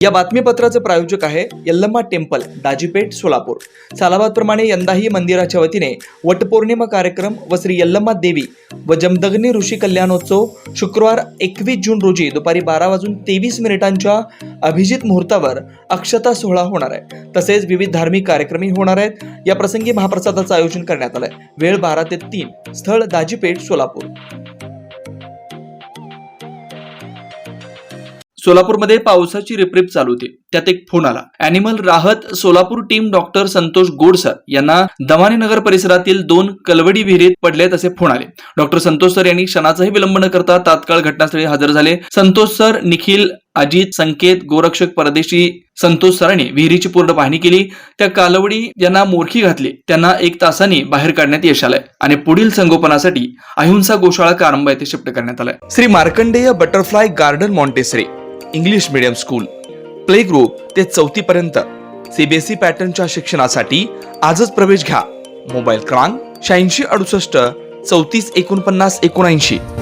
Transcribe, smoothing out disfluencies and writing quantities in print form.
या बातमीपत्राचे प्रायोजक आहे यल्लम्मा टेम्पल, दाजीपेठ, सोलापूर। सालाबादप्रमाणे यंदाही मंदिराच्या वतीने वटपौर्णिमा कार्यक्रम व श्री यल्लम्मा देवी व जमदग्नी ऋषी कल्याणोत्सव शुक्रवार 21 जून रोजी दुपारी 12:23 अभिजित मुहूर्तावर अक्षता सोहळा होणार आहे। तसेच विविध धार्मिक कार्यक्रमही होणार आहेत। या प्रसंगी महाप्रसादाचं आयोजन करण्यात आलंय। वेळ 12 ते 3, स्थळ दाजीपेठ, सोलापूर। सोलापूरमध्ये पावसाची रिपरिप चालू होती, त्यात एक फोन आला। अॅनिमल राहत सोलापूर टीम डॉक्टर संतोष गोडसर यांना दमानीनगर परिसरातील 2 कलवडी विहिरीत पडलेत असे फोन आले। डॉक्टर संतोष सर यांनी क्षणाचाही विलंब न करता तात्काळ घटनास्थळी हजर झाले। संतोष सर, निखिल, अजित, संकेत, गोरक्षक परदेशी संतोष सरांनी विहिरीची पूर्ण पाहणी केली। त्या कालवडी यांना मोरखी घातली, त्यांना 1 तासांनी बाहेर काढण्यात यश आलंय आणि पुढील संगोपनासाठी अहिंसा गोशाळा कारंबा येथे शिफ्ट करण्यात आलंय। Shri Markandey butterfly garden Montessori English medium school, play group ते 4थी पर्यंत सीबीएसई पॅटर्नच्या शिक्षणासाठी आजच प्रवेश घ्या। मोबाईल क्रमांक 8668 34 49 79।